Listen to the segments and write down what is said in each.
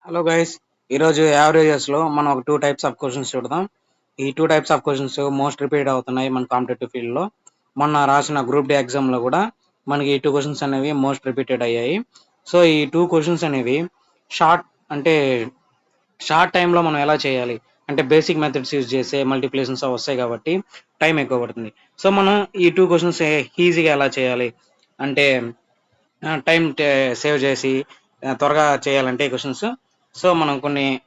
Hello guys, ఈరోజు యావరేజెస్లో మనం ఒక 2 టైప్స్ ఆఫ్ క్వశ్చన్స్ చూడదాం. ఈ 2 types of questions most repeat అవుతున్నాయి మన కాంపిటేటివ్ ఫీల్డ్లో. మొన్న రాసిన గ్రూప్ డి ఎగ్జామ్లో కూడా మనకి ఈ 2 క్వశ్చన్స్ అనేవి మోస్ట్ రిపీటెడ్ అయ్యాయి. సో ఈ 2 క్వశ్చన్స్ అనేవి షార్ట్ అంటే షార్ట్ టైంలో మనం ఎలా చేయాలి అంటే బేసిక్ మెథడ్స్ యూజ్ చేసే మల్టిప్లికేషన్స్ వస్తాయి కాబట్టి టైం ఎక్కువ పడుతుంది. సో మనం ఈ 2 క్వశ్చన్స్ ఈజీగా ఎలా చేయాలి అంటే టైం సేవ్ చేసి త్వరగా చేయాలంటే ఈ క్వశ్చన్స్. సో మనం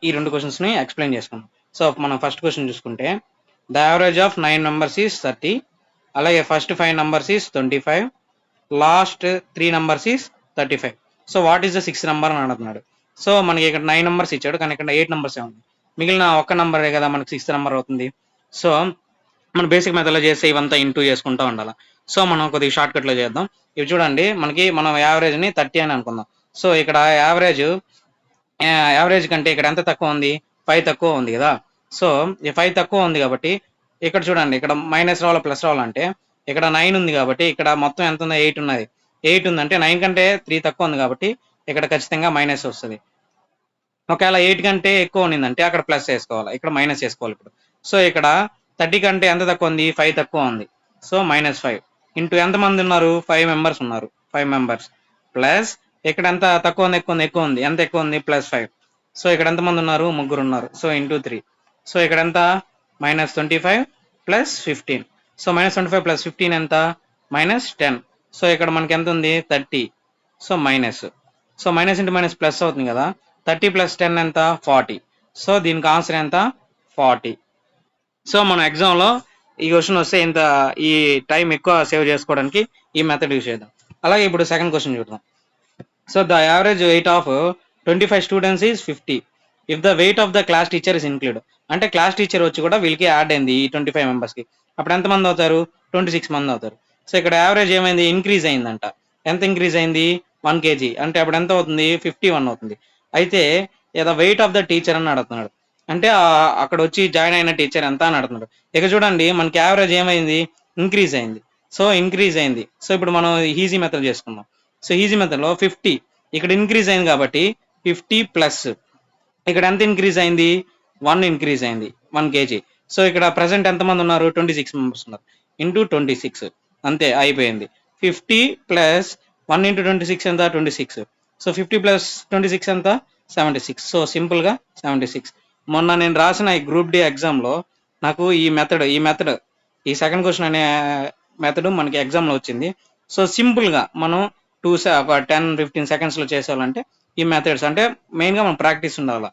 ఈ 2 క్వశ్చన్స్ని ఎక్స్ప్లెయిన్ చేసుకుందాం. సో మనం ఫస్ట్ క్వశ్చన్ చూసుకుంటే the average of 9 numbers is 30, అలాగే first 5 numbers is 25, last 3 numbers is 35. So what is the 6th number అని అడుగుతున్నాడు. సో మనకి ఇక్కడ 9 numbers ఇచ్చాడు కానీ ఇక్కడ 8 numbers ఉంది. మిగిలిన ఒక్క నంబరే కదా మనకి 6th number అవుతుంది. సో మన బేసిక్ మెథడ్లో చేస్తే ఇవంతా ఇంటూ చేసుకుంటూ ఉండాలి. సో మనం కొద్దిగా షార్ట్ కట్లో చేద్దాం. ఇవి చూడండి, మనం యావరేజ్ని 30 అని అనుకుందాం. సో ఇక్కడ యావరేజ్ కంటే ఇక్కడ ఎంత తక్కువ ఉంది, 5 తక్కువ ఉంది కదా. సో ఈ 5 తక్కువ ఉంది కాబట్టి ఇక్కడ చూడండి, ఇక్కడ మైనస్ రావాలా ప్లస్ రావాలంటే ఇక్కడ 9 ఉంది కాబట్టి ఇక్కడ మొత్తం ఎంత ఉంది, 8 ఉన్నది. 8 ఉందంటే 9 కంటే 3 తక్కువ ఉంది కాబట్టి ఇక్కడ ఖచ్చితంగా మైనస్ వస్తుంది. ఒకవేళ 8 కంటే ఎక్కువ ఉన్నిందంటే అక్కడ ప్లస్ వేసుకోవాలి, ఇక్కడ మైనస్ వేసుకోవాలి. ఇప్పుడు సో ఇక్కడ 30 కంటే ఎంత తక్కువ ఉంది, 5 తక్కువ ఉంది. సో -5 ఇంటూ ఎంతమంది ఉన్నారు, 5 members ఉన్నారు, 5 members ప్లస్ ఇక్కడ ఎంత తక్కువ ఉంది, ఎక్కువ ఉంది, ఎంత ఎక్కువ ఉంది, +5. సో ఇక్కడ ఎంతమంది ఉన్నారు, 3 ఉన్నారు. So into 3. సో ఇక్కడ ఎంత, -25 + 15. సో -25 + 15 ఎంత, -10. సో ఇక్కడ మనకి ఎంత ఉంది, 30. So minus. So minus into minus plus అవుతుంది కదా. 30 + 10 ఎంత, 40. సో దీనికి ఆన్సర్ ఎంత, 40. సో మన ఎగ్జామ్లో ఈ క్వశ్చన్ వస్తే ఈ టైం ఎక్కువ సేవ్ చేసుకోవడానికి ఈ మెథడ్ యూజ్ చేద్దాం. అలాగే ఇప్పుడు సెకండ్ క్వశ్చన్ చూద్దాం. So the average weight of 25 students is 50 if the weight of the class teacher is include. అంటే క్లాస్ టీచర్ వచ్చి కూడా వీళ్ళకి యాడ్ అయింది ఈ 25 members. అప్పుడు ఎంతమంది అవుతారు, 26 మంది అవుతారు. సో ఇక్కడ యావరేజ్ ఏమైంది, ఇంక్రీజ్ అయిందంట. ఎంత ఇంక్రీజ్ అయింది, 1 kg. అంటే అప్పుడు ఎంత అవుతుంది, 51 అవుతుంది. అయితే ఏదో వెయిట్ ఆఫ్ ద టీచర్ అని అడుగుతున్నాడు. అంటే అక్కడ వచ్చి జాయిన్ అయిన టీచర్ ఎంత అని అడుగుతున్నాడు. ఇక చూడండి మనకి యావరేజ్ ఏమైంది, ఇంక్రీజ్ అయింది. సో ఇంక్రీజ్ అయింది. సో ఇప్పుడు మనం ఈజీ మెథడ్ చేసుకుందాం. సో ఈజీ మెథడ్లో 50 ఇక్కడ ఇంక్రీజ్ అయింది కాబట్టి 50 ప్లస్ ఇక్కడ ఎంత ఇంక్రీజ్ అయింది, 1 ఇంక్రీజ్ అయింది, 1 kg. సో ఇక్కడ ప్రజెంట్ ఎంతమంది ఉన్నారు, 26 members ఉన్నారు. ఇంటూ 26 అంతే అయిపోయింది. 50 ప్లస్ 1 ఇంటూ 26 ఎంత, 26. సో 50 ప్లస్ 26 ఎంత, 76. సో సింపుల్గా 76. మొన్న నేను రాసిన ఈ గ్రూప్ డి ఎగ్జామ్లో నాకు ఈ మెథడ్ ఈ సెకండ్ క్వశ్చన్ అనే మెథడ్ మనకి ఎగ్జామ్లో వచ్చింది. సో సింపుల్గా మనం ఒక 10-15 secondsలో చేసేవాళ్ళంటే ఈ మెథడ్స్ అంటే మెయిన్గా మనం ప్రాక్టీస్ ఉండాలి.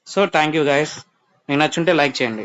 So thank you guys. మీకు నచ్చుంటే లైక్ చేయండి.